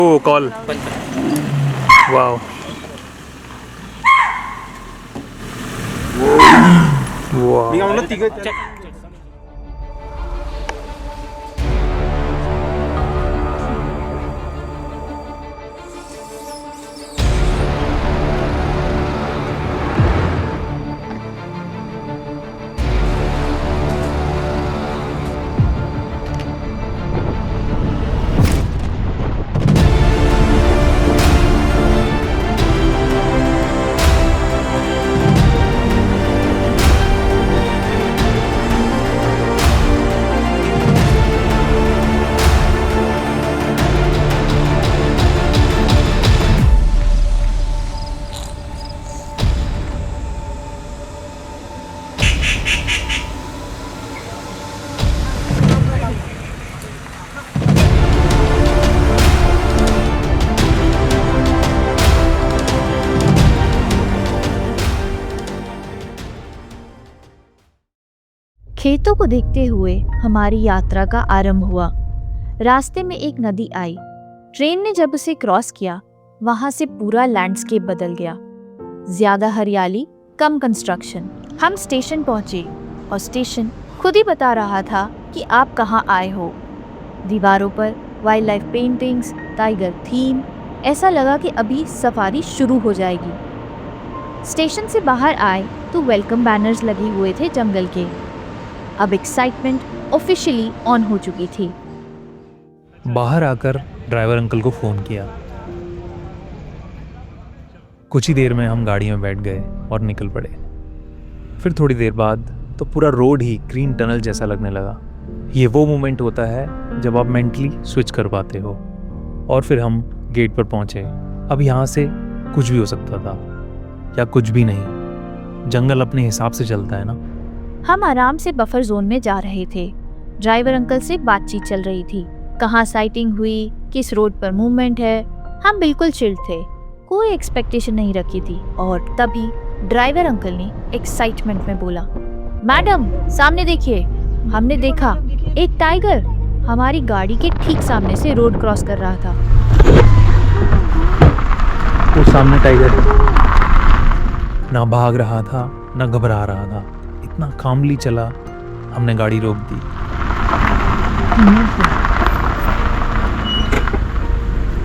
ओ call wow wow खेतों को देखते हुए हमारी यात्रा का आरंभ हुआ। रास्ते में एक नदी आई। ट्रेन ने जब उसे क्रॉस किया, वहां से पूरा लैंडस्केप बदल गया। ज्यादा हरियाली, कम कंस्ट्रक्शन। हम स्टेशन पहुंचे और स्टेशन खुद ही बता रहा था कि आप कहां आए हो। दीवारों पर wild life paintings, tiger theme. ऐसा लगा कि अभी सफारी शुरू हो जाएगी। स्टेशन से बाहर आए तो वेलकम बैनर्स लगे हुए थे जंगल के। अब एक्साइटमेंट ऑफिशियली ऑन हो चुकी थी। बाहर आकर ड्राइवर अंकल को फ़ोन किया। कुछ ही देर में हम गाड़ी में बैठ गए और निकल पड़े। फिर थोड़ी देर बाद तो पूरा रोड ही ग्रीन टनल जैसा लगने लगा। ये वो मोमेंट होता है जब आप मेंटली स्विच कर पाते हो। और फिर हम गेट पर पहुंचे। अब यहाँ से कुछ भी हो सकता था या कुछ भी नहीं। जंगल अपने हिसाब से चलता है ना। हम आराम से बफर जोन में जा रहे थे। ड्राइवर अंकल से बातचीत चल रही थी। कहाँ साइटिंग हुई, किस रोड पर मूवमेंट है। हम बिल्कुल चिल थे, कोई एक्सपेक्टेशन नहीं रखी थी। और तभी ड्राइवर अंकल ने एक्साइटमेंट में बोला, मैडम सामने देखिए। हमने देखा एक टाइगर हमारी गाड़ी के ठीक सामने से रोड क्रॉस कर रहा था। वो सामने टाइगर ना भाग रहा था ना घबरा रहा था। इतना कामली चला, हमने गाड़ी रोक दी।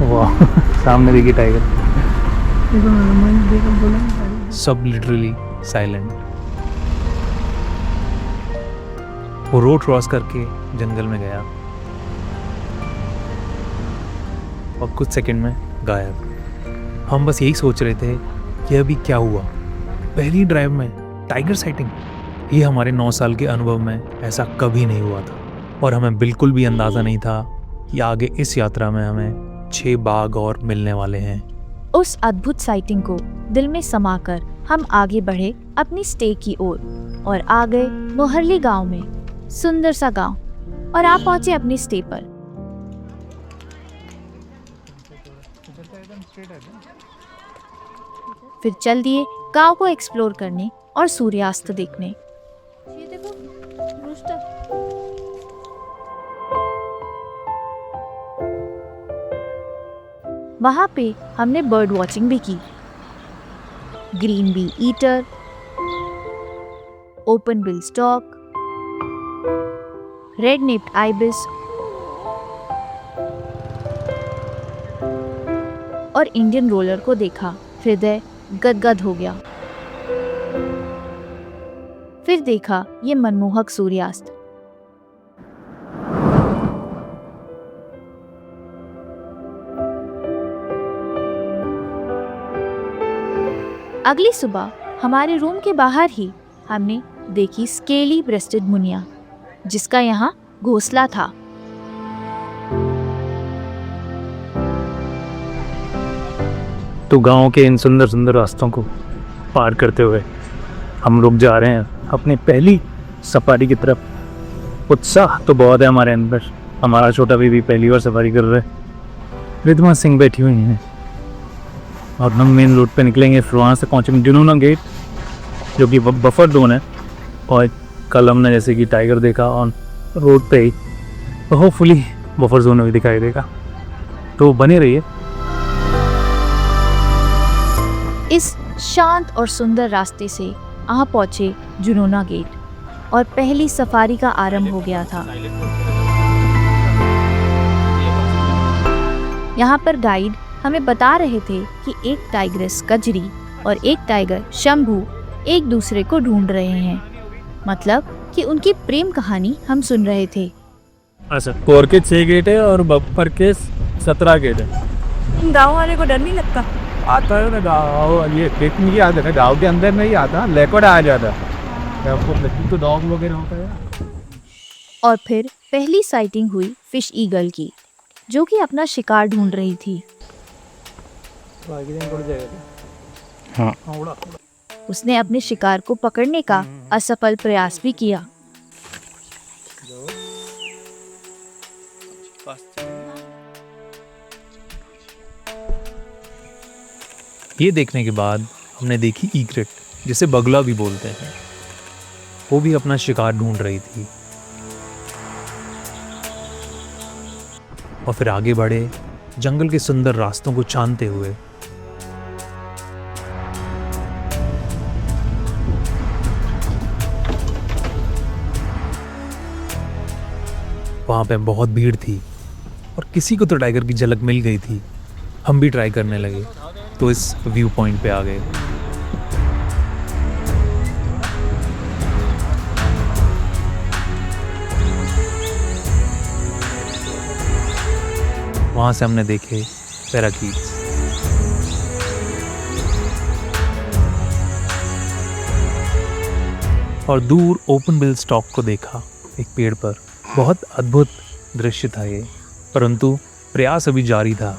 वाह सामने देखिए टाइगर। सब लिटरली साइलेंट। वो रोड क्रॉस करके जंगल में गया और कुछ सेकंड में गायब। हम बस यही सोच रहे थे कि अभी क्या हुआ। पहली ड्राइव में टाइगर साइटिंग। ये हमारे 9 साल के अनुभव में ऐसा कभी नहीं हुआ था। और हमें बिल्कुल भी अंदाज़ा नहीं था कि आगे इस यात्रा में हमें 6 बाघ और मिलने वाले हैं। उस अद्भुत साइटिंग को दिल में समाकर हम आगे बढ़े अपनी स्टे की ओर और आ गए मोहरली गांव में। सुंदर सा गांव। और आप पहुंचे अपनी स्टे पर। फिर चल दिए गांव को एक्सप्लोर करने और सूर्यास्त देखने। ये देखो रूस्टर। वहां पे हमने बर्ड वॉचिंग भी की। Green bee eater, open bill stock, red napped ibis और इंडियन रोलर को देखा। हृदय गदगद हो गया। फिर देखा ये मनमोहक सूर्यास्त। अगली सुबह हमारे रूम के बाहर ही हमने देखी स्केली ब्रेस्टेड मुनिया, जिसका यहाँ घोंसला था। तो गांव के इन सुंदर सुंदर रास्तों को पार करते हुए हम लोग जा रहे हैं अपनी पहली सफारी की तरफ। उत्साह तो बहुत है हमारे अंदर। हमारा छोटा बेबी पहली बार सफारी कर रहा है। रिद्मा सिंह बैठी हुई हैं और हम मेन रोड पे निकलेंगे। फिर वहाँ से पहुँचेंगे जुनूना गेट, जो कि बफर जोन है। और कल हमने जैसे कि टाइगर देखा ऑन रोड पे ही, तो होपफुली बफर जोन में भी दिखाई देगा। तो बने रहिए। इस शांत और सुंदर रास्ते से आ पहुंचे जुनूना गेट और पहली सफारी का आरंभ हो गया था। यहाँ पर गाइड हमें बता रहे थे कि एक टाइग्रेस कजरी और एक टाइगर शंभू एक दूसरे को ढूंढ रहे हैं, मतलब कि उनकी प्रेम कहानी हम सुन रहे थे। अच्छा, कोर के 6 गेट है और बप्पर के 17 गेट है। गाँव वाले को डर नहीं लगता? आता है ना गाँव, ये खेत में ही आता है, गाँव के अंदर नहीं आता, लेकड़ आ जाता है आपको, तो डॉग वगैरह होता है। और फिर पहली साइटिंग हुई फिश ईगल की, जो कि अपना शिकार ढूंढ रही थी। हाँ। उसने अपने शिकार को पकड़ने का असफल प्रयास भी किया। ये देखने के बाद हमने देखी ईग्रेट, जिसे बगुला भी बोलते हैं, वो भी अपना शिकार ढूंढ रही थी। और फिर आगे बढ़े जंगल के सुंदर रास्तों को छानते हुए। वहां पे बहुत भीड़ थी और किसी को तो टाइगर की झलक मिल गई थी। हम भी ट्राई करने लगे, तो इस व्यू पॉइंट पे आ गए। वहां से हमने देखे पैराकीट्स। और दूर ओपन बिल स्टॉक को देखा एक पेड़ पर। बहुत अद्भुत दृश्य था ये, परंतु प्रयास अभी जारी था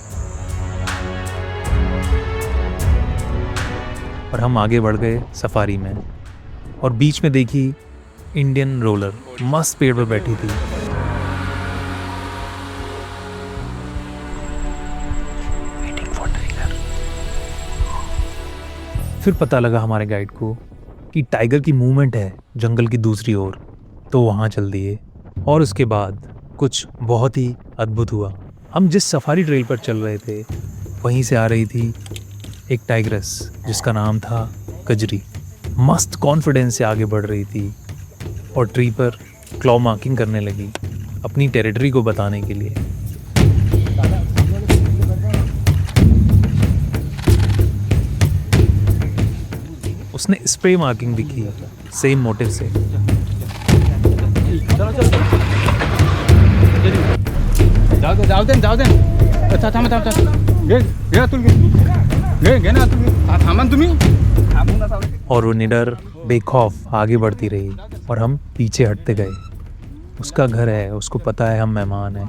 और हम आगे बढ़ गए सफारी में। और बीच में देखी इंडियन रोलर मस्त पेड़ पर बैठी थी। फिर पता लगा हमारे गाइड को कि टाइगर की मूवमेंट है जंगल की दूसरी ओर, तो वहाँ चल दिए। और उसके बाद कुछ बहुत ही अद्भुत हुआ। हम जिस सफारी ट्रेल पर चल रहे थे, वहीं से आ रही थी एक टाइग्रेस जिसका नाम था कजरी। मस्त कॉन्फिडेंस से आगे बढ़ रही थी और ट्री पर क्लॉ मार्किंग करने लगी अपनी टेरिटरी को बताने के लिए। उसने स्प्रे मार्किंग भी की सेम मोटिव से। जाऊ दे। अच्छा थांबा घे ना थांबा तुम्ही। और वो निडर बेखौफ आगे बढ़ती रही और हम पीछे हटते गए। उसका घर है, उसको पता है हम मेहमान हैं।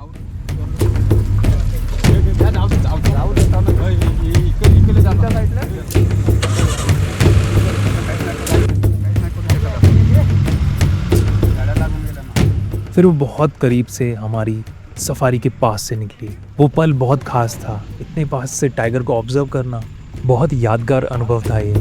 फिर वो बहुत करीब से हमारी सफारी के पास से निकली। वो पल बहुत खास था। इतने पास से टाइगर को ऑब्जर्व करना बहुत यादगार अनुभव था ये।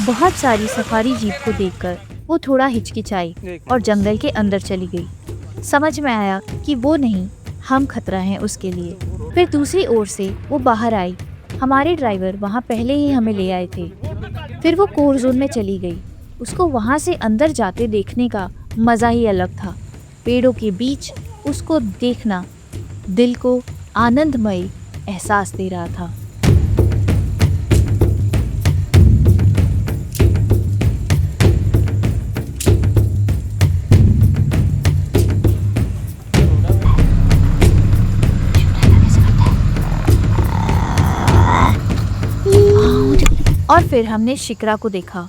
बहुत सारी सफारी जीप को देखकर वो थोड़ा हिचकिचाई और जंगल के अंदर चली गई। समझ में आया कि वो नहीं, हम खतरा हैं उसके लिए। फिर दूसरी ओर से वो बाहर आई। हमारे ड्राइवर वहाँ पहले ही हमें ले आए थे। फिर वो कोर जोन में चली गई। उसको वहाँ से अंदर जाते देखने का मज़ा ही अलग था। पेड़ों के बीच उसको देखना दिल को आनंदमय एहसास दे रहा था। और फिर हमने शिकरा को देखा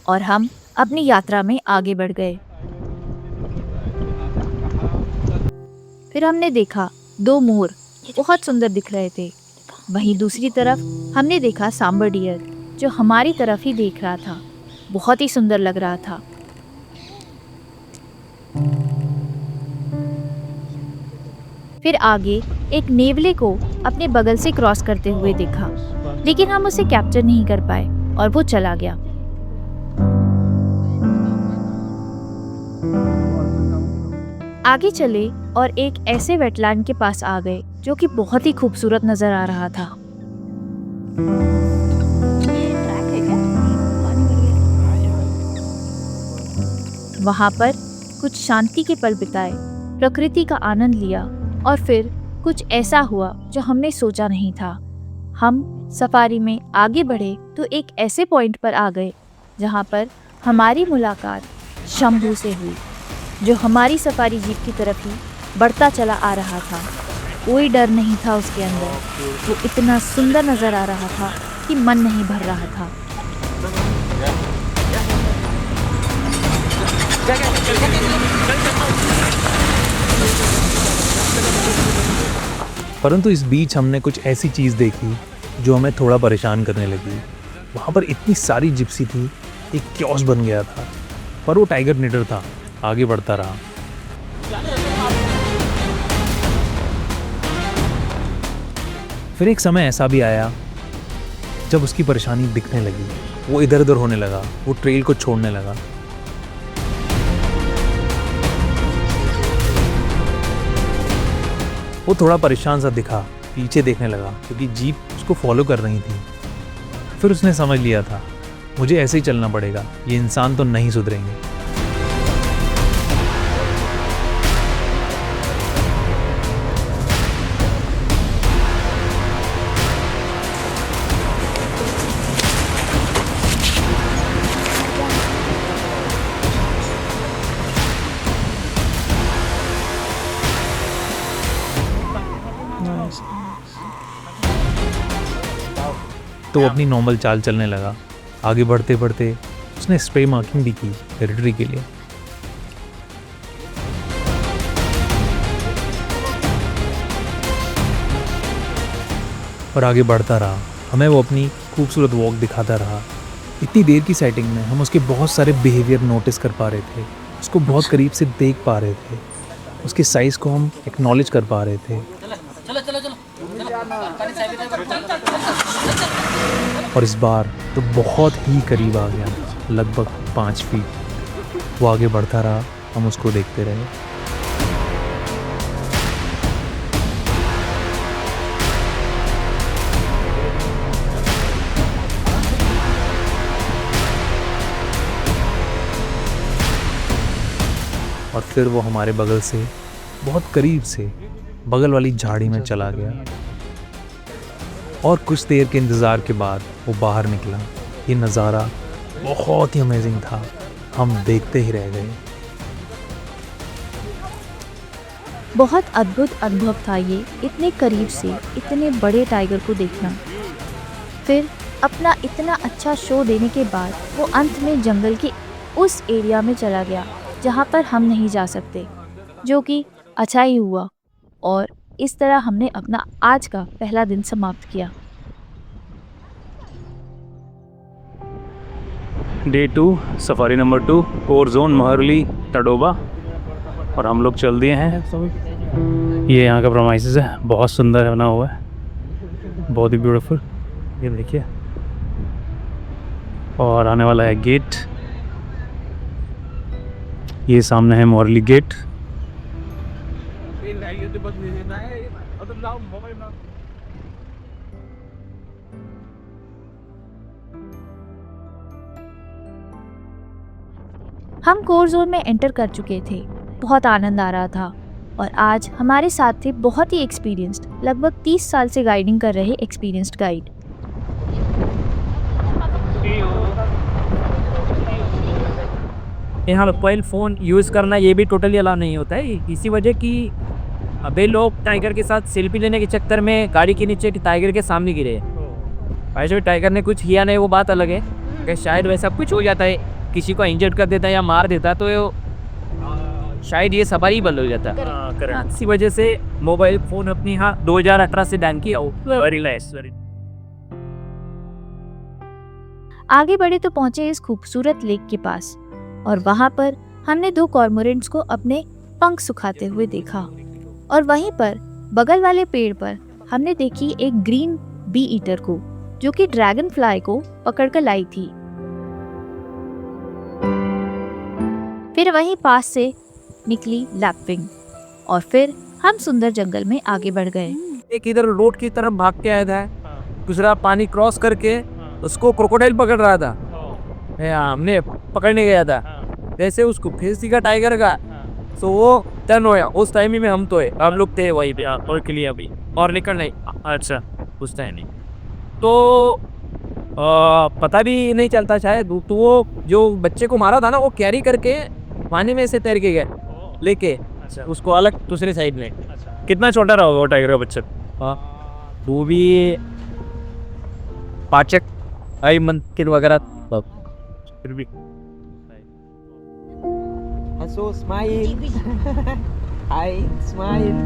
और हम अपनी यात्रा में आगे बढ़ गए। फिर हमने देखा 2 मोर बहुत सुंदर दिख रहे थे। वहीं दूसरी तरफ हमने देखा सांबर डियर जो हमारी तरफ ही देख रहा था। बहुत ही सुंदर लग रहा था। फिर आगे एक नेवले को अपने बगल से क्रॉस करते हुए देखा, लेकिन हम उसे कैप्चर नहीं कर पाए और वो चला गया। आगे चले और एक ऐसे वेटलैंड के पास आ गए जो कि बहुत ही खूबसूरत नजर आ रहा था। वहां पर कुछ शांति के पल बिताए, प्रकृति का आनंद लिया और फिर कुछ ऐसा हुआ जो हमने सोचा नहीं था। हम सफारी में आगे बढ़े तो एक ऐसे पॉइंट पर आ गए जहां पर हमारी मुलाकात शंभू से हुई, जो हमारी सफारी जीप की तरफ ही बढ़ता चला आ रहा था। कोई डर नहीं था उसके अंदर। वो इतना सुंदर नजर आ रहा था कि मन नहीं भर रहा था। परंतु इस बीच हमने कुछ ऐसी चीज़ देखी जो हमें थोड़ा परेशान करने लगी। वहाँ पर इतनी सारी जिप्सी थी, एक क्योस बन गया था, पर वो टाइगर निडर था, आगे बढ़ता रहा। फिर एक समय ऐसा भी आया जब उसकी परेशानी दिखने लगी। वो इधर उधर होने लगा, वो ट्रेल को छोड़ने लगा। वो थोड़ा परेशान सा दिखा, पीछे देखने लगा क्योंकि जीप उसको फॉलो कर रही थी। फिर उसने समझ लिया था मुझे ऐसे ही चलना पड़ेगा, ये इंसान तो नहीं सुधरेंगे। तो वो अपनी नॉर्मल चाल चलने लगा। आगे बढ़ते बढ़ते उसने स्प्रे मार्किंग भी की टेरिटरी के लिए। और आगे बढ़ता रहा, हमें वो अपनी खूबसूरत वॉक दिखाता रहा। इतनी देर की सेटिंग में हम उसके बहुत सारे बिहेवियर नोटिस कर पा रहे थे, उसको बहुत करीब से देख पा रहे थे, उसके साइज़ को हम एक्नॉलेज कर पा रहे थे। और इस बार तो बहुत ही करीब आ गया, लगभग 5 फीट। वो आगे बढ़ता रहा, हम उसको देखते रहे। और फिर वो हमारे बगल से बहुत करीब से बगल वाली झाड़ी में चला गया। और कुछ देर के इंतज़ार के बाद वो बाहर निकला। ये नज़ारा बहुत ही अमेजिंग था, हम देखते ही रह गए। बहुत अद्भुत अनुभव था ये, इतने करीब से इतने बड़े टाइगर को देखना। फिर अपना इतना अच्छा शो देने के बाद वो अंत में जंगल के उस एरिया में चला गया जहाँ पर हम नहीं जा सकते, जो कि अच्छा ही हुआ। और इस तरह हमने अपना आज का पहला दिन समाप्त किया। Day 2 safari number 2 core zone Moharli Tadoba. और हम लोग चल दिए हैं। ये यहाँ का प्रोमाइसेस है, बहुत सुंदर बना हुआ है, बहुत ही ब्यूटीफुल। ये देखिए, और आने वाला है गेट। ये सामने है मोरली गेट। हम कोर जोन में एंटर कर चुके थे। बहुत आनंद आ रहा था। और आज हमारे साथ थे बहुत ही एक्सपीरियंस्ड, लगभग 30 साल से गाइडिंग कर रहे एक्सपीरियंस्ड गाइड। यहाँ मोबाइल फ़ोन यूज़ करना ये भी टोटली अलाउ नहीं होता है, इसी वजह कि अबे लोग टाइगर के साथ सेल्फी लेने के चक्कर में गाड़ी के नीचे टाइगर के सामने गिरे। वैसे भी टाइगर ने कुछ किया नहीं, वो बात अलग है कि शायद वैसा कुछ हो जाता है, किसी को इंजर्ड कर देता है या मार देता, तो शायद ये सफारी बंद हो जाता। करेक्ट। इसी वजह से मोबाइल फोन अपनी 2018 से बैन किया। Very nice, very. आगे बढ़े तो पहुंचे इस खूबसूरत लेक के पास और वहां पर हमने 2 कॉर्मोरेंट्स को अपने पंख सुखाते हुए देखा और वहीं पर बगल वाले पेड़ पर हमने देखी एक ग्रीन बी ईटर को जो कि ड्रैगन फ्लाई को पकड़कर लाई थी। फिर वहीं पास से निकली लैपविंग और फिर हम सुंदर जंगल में आगे बढ़ गए। एक इधर रोड की तरफ भाग के आया था, दूसरा पानी क्रॉस करके उसको क्रोकोडाइल पकड़ रहा था। हमने पकड़ने गया था, जैसे उसको फेस दिखा टाइगर का तो वो टर्न होया। उस टाइम में हम लोग थे वहीं पे और के लिए अभी और निकल नहीं। अच्छा, उस टाइम नहीं तो पता भी नहीं चलता शायद। तो वो जो बच्चे को मारा था ना, वो कैरी करके पानी में से तैर के गए लेके उसको अलग दूसरे साइड में। कितना छोटा रहा होगा वो टाइगर का बच्चा? वो भी 5 मंथ के वगैरह। फिर भी So smile. Hi, smile.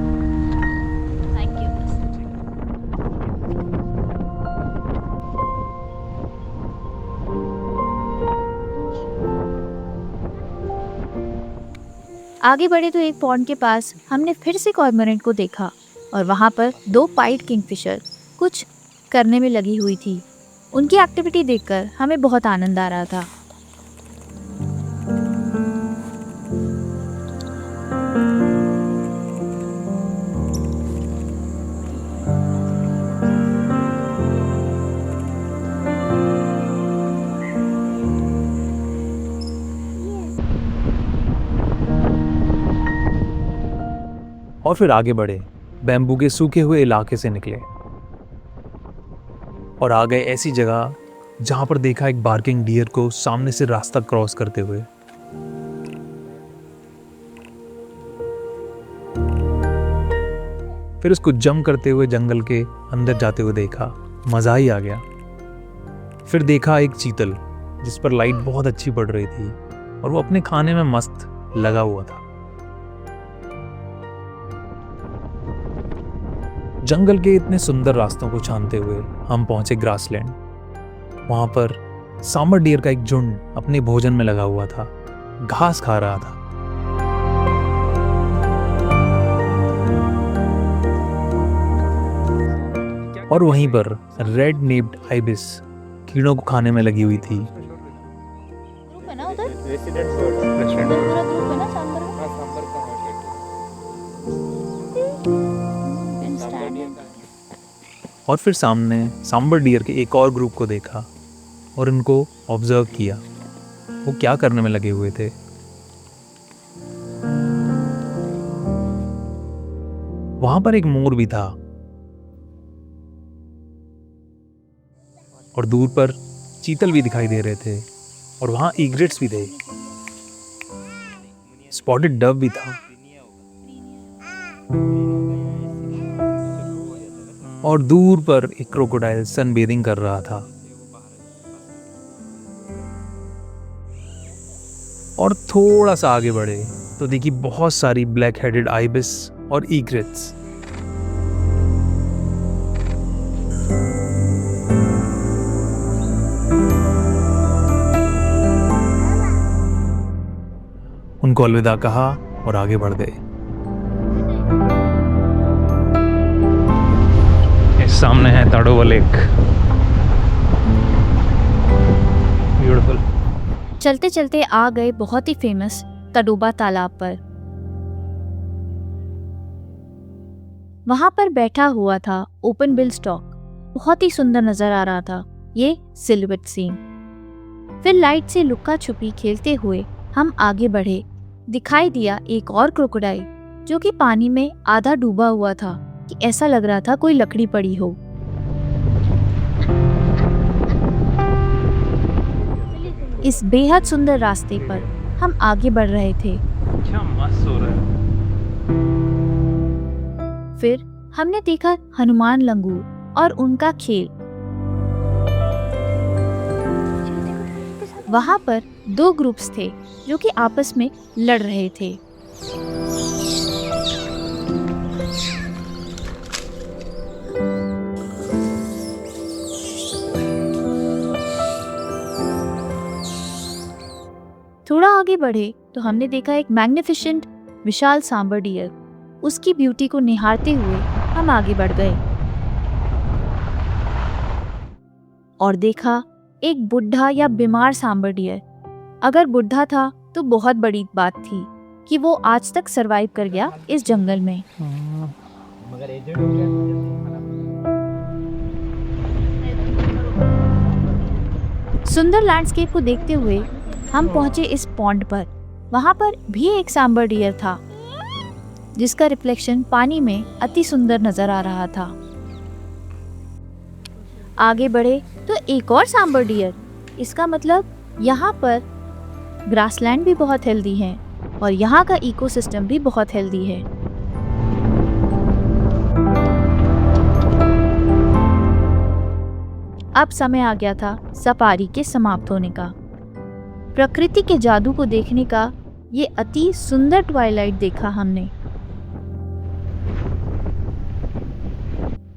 Thank you. आगे बढ़े तो एक पॉन्ड के पास हमने फिर से कॉर्मोरेंट को देखा और वहाँ पर 2 पाइड किंगफिशर कुछ करने में लगी हुई थी। उनकी एक्टिविटी देखकर हमें बहुत आनंद आ रहा था। और फिर आगे बढ़े, बैम्बू के सूखे हुए इलाके से निकले और आ गए ऐसी जगह जहां पर देखा एक बार्किंग डियर को सामने से रास्ता क्रॉस करते हुए। फिर उसको जंप करते हुए जंगल के अंदर जाते हुए देखा, मजा ही आ गया। फिर देखा एक चीतल जिस पर लाइट बहुत अच्छी पड़ रही थी और वो अपने खाने में मस्त लगा हुआ था। जंगल के इतने सुंदर रास्तों को छानते हुए हम पहुंचे ग्रासलैंड। वहां पर सांबर डियर का एक झुंड अपने भोजन में लगा हुआ था, घास खा रहा था। और वहीं पर रेड नेप्ड आइबिस कीड़ों को खाने में लगी हुई थी। ग्रुप है ना उधर? रेसिडेंट पूरा ग्रुप है ना सांबर में? और फिर सामने सांबर डियर के एक और ग्रुप को देखा और इनको ऑब्जर्व किया, वो क्या करने में लगे हुए थे। वहां पर एक मोर भी था और दूर पर चीतल भी दिखाई दे रहे थे और वहां ईग्रेट्स भी थे, स्पॉटेड डव भी था और दूर पर एक क्रोकोडाइल सन बेदिंग कर रहा था। और थोड़ा सा आगे बढ़े तो देखी बहुत सारी ब्लैक हेडेड आइबिस और ईग्रेट्स। उनको अलविदा कहा और आगे बढ़ गए। इस सामने है ताडोवा लेक, ब्यूटीफुल। चलते चलते आ गए बहुत ही फेमस तडोबा तालाब पर। वहां पर बैठा हुआ था ओपन बिल स्टॉक, बहुत ही सुंदर नजर आ रहा था ये सिल्हूट सीन। फिर लाइट से लुक्का छुपी खेलते हुए हम आगे बढ़े। दिखाई दिया एक और क्रोकोडाइल जो कि पानी में आधा डूबा हुआ था कि ऐसा लग रहा था कोई लकड़ी पड़ी हो। इस बेहद सुंदर रास्ते पर हम आगे बढ़ रहे थे। क्या मस्त हो रहा है। फिर हमने देखा हनुमान लंगूर और उनका खेल। वहां पर 2 ग्रुप्स थे जो कि आपस में लड़ रहे थे। थोड़ा आगे बढ़े तो हमने देखा एक मैग्निफिसेंट विशाल सांबर डियर। उसकी ब्यूटी को निहारते हुए हम आगे बढ़ गए और देखा एक बुढ़ा या बीमार सांबर डियर। अगर बुढ़ा था तो बहुत बड़ी बात थी कि वो आज तक सरवाइव कर गया इस जंगल में। मगर एजेड हो गया। सुंदर लैंडस्केप को देखते हुए हम पहुंचे इस पॉन्ड पर। वहां पर भी एक सांबर डियर था जिसका रिफ्लेक्शन पानी में अति सुंदर नजर आ रहा था। आगे बढ़े तो एक और सांबर डियर। इसका मतलब यहाँ पर ग्रासलैंड भी बहुत हेल्दी है और यहाँ का इकोसिस्टम भी बहुत हेल्दी है। अब समय आ गया था सफारी के समाप्त होने का। प्रकृति के जादू को देखने का ये अति सुंदर ट्वाइलाइट देखा हमने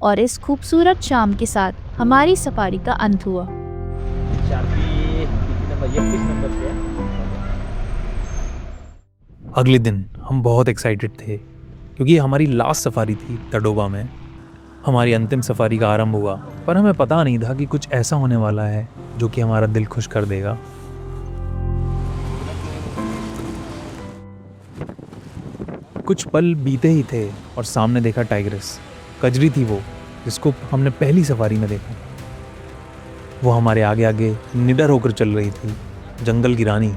और इस खूबसूरत शाम के साथ हमारी सफारी का अंत हुआ। शार्पी नंबर 31 नंबर पे है। अगले दिन हम बहुत एक्साइटेड थे क्योंकि हमारी लास्ट सफारी थी तडोबा में। हमारी अंतिम सफारी का आरंभ हुआ, पर हमें पता नहीं था कि कुछ ऐसा होने वाला है जो कि हमारा दिल खुश कर देगा। कुछ पल बीते ही थे और सामने देखा टाइग्रेस। कजरी थी वो जिसको हमने पहली सफारी में देखा। वो हमारे आगे आगे निडर होकर चल रही थी, जंगल की रानी।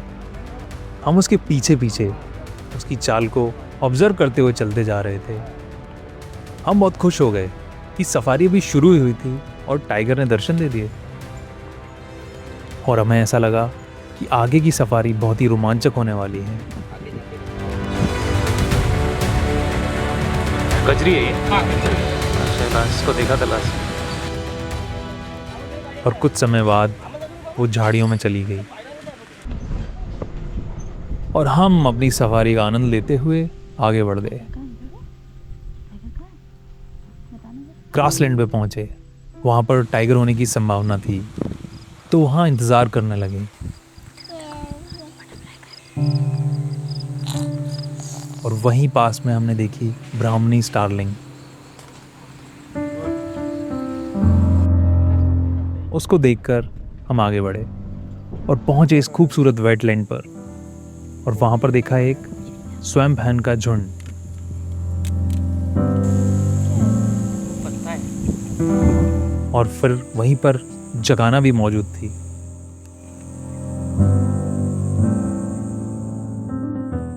हम उसके पीछे पीछे उसकी चाल को ऑब्जर्व करते हुए चलते जा रहे थे। हम बहुत खुश हो गए कि सफारी अभी शुरू ही हुई थी और टाइगर ने दर्शन दे दिए। और हमें ऐसा लगा कि आगे की सफारी बहुत ही रोमांचक होने वाली है। कजरी है ये? अच्छा, इसको देखा था लास्ट। और कुछ समय बाद वो झाड़ियों में चली गई और हम अपनी सफारी का आनंद लेते हुए आगे बढ़ गए। ग्रासलैंड पे पहुंचे। वहां पर टाइगर होने की संभावना थी तो वहां इंतजार करने लगे। और वहीं पास में हमने देखी ब्राह्मणी स्टारलिंग। उसको देखकर हम आगे बढ़े और पहुंचे इस खूबसूरत वेटलैंड पर। और वहां पर देखा एक स्वयं हैन का झुंड। और फिर वहीं पर जगाना भी मौजूद थी।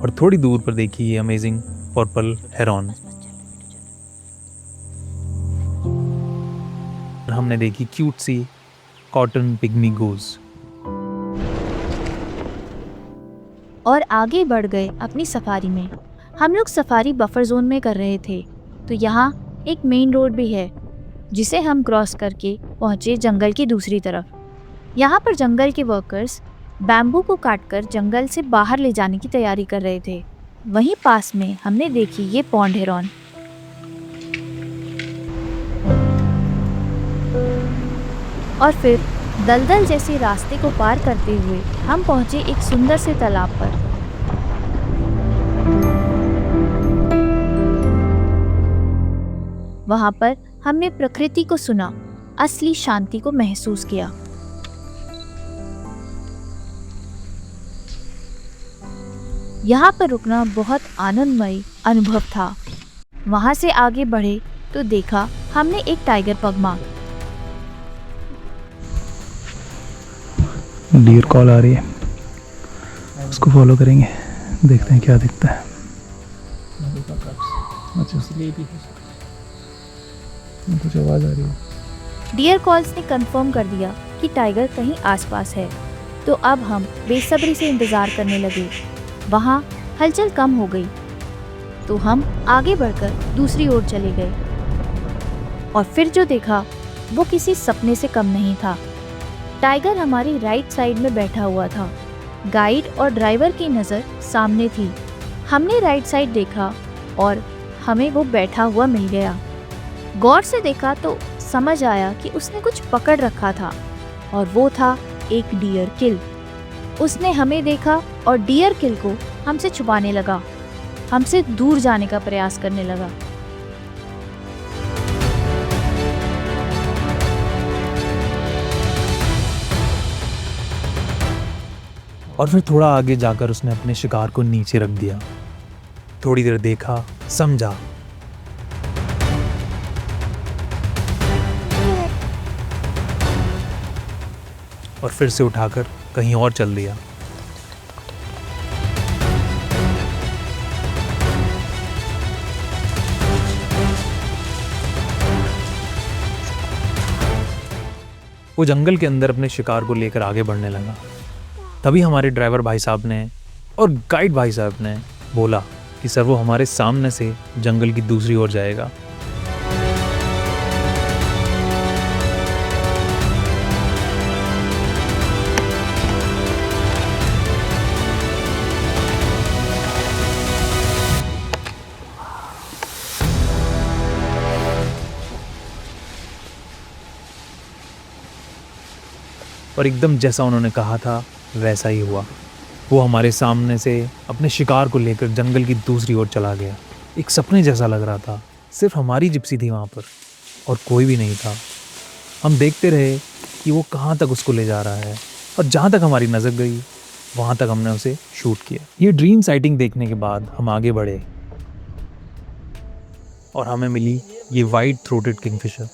और थोड़ी दूर पर देखी ये अमेजिंग पर्पल हेरॉन। हमने देखी क्यूट सी कॉटन पिग्मी गोज। और आगे बढ़ गए अपनी सफारी में। हम लोग सफारी बफर जोन में कर रहे थे तो यहाँ एक मेन रोड भी है जिसे हम क्रॉस करके पहुँचे जंगल की दूसरी तरफ। यहाँ पर जंगल के वर्कर्स बैम्बू को काटकर जंगल से बाहर ले जाने की तैयारी कर रहे थे। वहीं पास में हमने देखी ये पॉन्ड हेरॉन। और फिर दलदल जैसे रास्ते को पार करते हुए हम पहुंचे एक सुंदर से तालाब पर। वहां पर हमने प्रकृति को सुना, असली शांति को महसूस किया। यहाँ पर रुकना बहुत आनंदमय अनुभव था। वहां से आगे बढ़े तो देखा हमने एक टाइगर पगमा। डियर कॉल आ रही है, उसको फॉलो करेंगे, देखते हैं क्या दिखता है। अच्छा, कुछ आवाज़ आ रही है। डियर कॉल्स ने कंफर्म कर दिया कि टाइगर कहीं आसपास है, तो अब हम बेसब्री से इंतजार करने लगे। वहाँ हलचल कम हो गई तो हम आगे बढ़कर दूसरी ओर चले गए और फिर जो देखा वो किसी सपने से कम नहीं था। टाइगर हमारी राइट साइड में बैठा हुआ था। गाइड और ड्राइवर की नज़र सामने थी हमने राइट साइड देखा और हमें वो बैठा हुआ मिल गया। गौर से देखा तो समझ आया कि उसने कुछ पकड़ रखा था और वो था एक डियर किल। उसने हमें देखा और डियर किल को हमसे छुपाने लगा, हमसे दूर जाने का प्रयास करने लगा। और फिर थोड़ा आगे जाकर उसने अपने शिकार को नीचे रख दिया। थोड़ी देर देखा, समझा, और फिर से उठाकर कहीं और चल दिया। वो जंगल के अंदर अपने शिकार को लेकर आगे बढ़ने लगा। तभी हमारे ड्राइवर भाई साहब ने और गाइड भाई साहब ने बोला कि सर वो हमारे सामने से जंगल की दूसरी ओर जाएगा। और एकदम जैसा उन्होंने कहा था वैसा ही हुआ। वो हमारे सामने से अपने शिकार को लेकर जंगल की दूसरी ओर चला गया। एक सपने जैसा लग रहा था। सिर्फ हमारी जिप्सी थी वहाँ पर और कोई भी नहीं था। हम देखते रहे कि वो कहाँ तक उसको ले जा रहा है और जहाँ तक हमारी नज़र गई वहाँ तक हमने उसे शूट किया। ये ड्रीम साइटिंग देखने के बाद हम आगे बढ़े और हमें मिली ये वाइट थ्रोटेड किंगफिशर।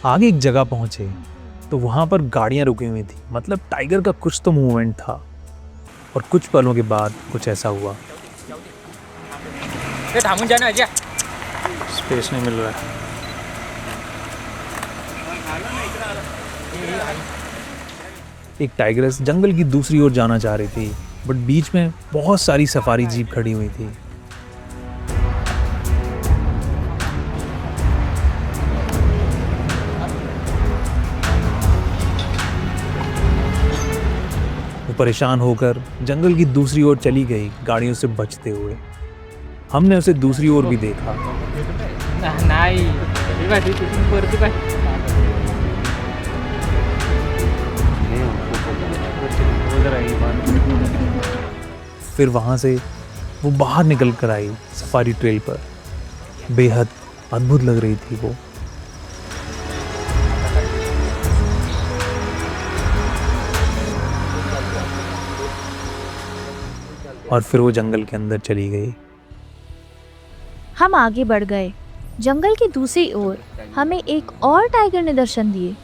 आगे एक जगह पहुँचे तो वहाँ पर गाड़ियाँ रुकी हुई थी, मतलब टाइगर का कुछ तो मूवमेंट था। और कुछ पलों के बाद कुछ ऐसा हुआ। थांबून जा ना अजय. स्पेस नहीं मिल रहा है। एक टाइगरस जंगल की दूसरी ओर जाना चाह रही थी, बट बीच में बहुत सारी सफारी जीप खड़ी हुई थी। वो परेशान होकर जंगल की दूसरी ओर चली गई, गाड़ियों से बचते हुए। हमने उसे दूसरी ओर भी देखा। नाही परती पाय. फिर वहाँ से वो बाहर निकल कर आई सफारी ट्रेल पर। बेहद अद्भुत लग रही थी वो। और फिर वो जंगल के अंदर चली गई। हम आगे बढ़ गए। जंगल की दूसरी ओर हमें एक और टाइगर ने दर्शन दिए।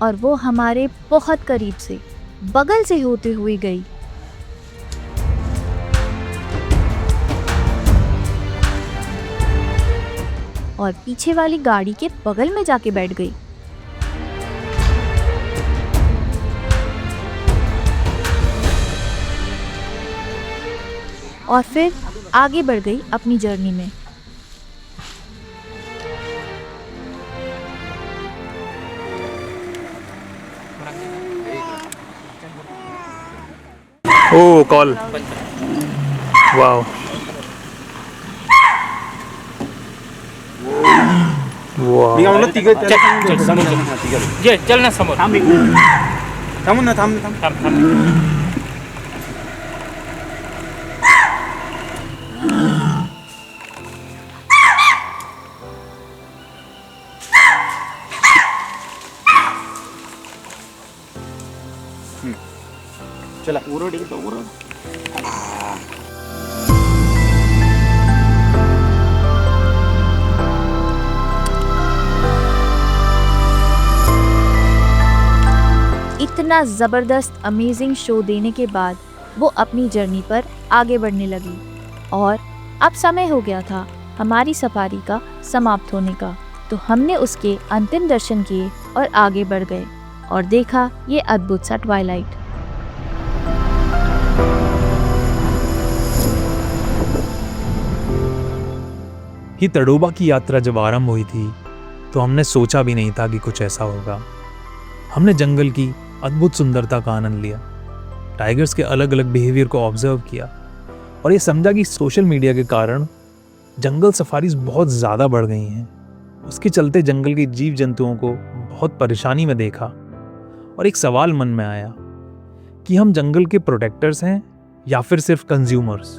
और वो हमारे बहुत करीब से, बगल से होते हुए गई। और पीछे वाली गाड़ी के बगल में जाके बैठ गई। और फिर आगे बढ़ गई अपनी जर्नी में। ओ कॉल, वाओ, वाओ। जे चल ना समोर. थांबून ना थांब थांब. थांब थांब. चला उरड एकदम उरड. इतना ज़बरदस्त अमेजिंग शो देने के बाद वो अपनी जर्नी पर आगे बढ़ने लगी। और अब समय हो गया था हमारी सफारी का समाप्त होने का। तो हमने उसके अंतिम दर्शन किए और आगे बढ़ गए और देखा ये अद्भुत सा ट्वाइलाइट। ये तड़ोबा की यात्रा जब आरंभ हुई थी तो हमने सोचा भी नहीं था कि कुछ ऐसा होगा। हमने जंगल की अद्भुत सुंदरता का आनंद लिया, टाइगर्स के अलग अलग बिहेवियर को ऑब्जर्व किया और ये समझा कि सोशल मीडिया के कारण जंगल सफारीज बहुत ज़्यादा बढ़ गई हैं। उसके चलते जंगल के जीव जंतुओं को बहुत परेशानी में देखा और एक सवाल मन में आया कि हम जंगल के प्रोटेक्टर्स हैं या फिर सिर्फ कंज्यूमर्स।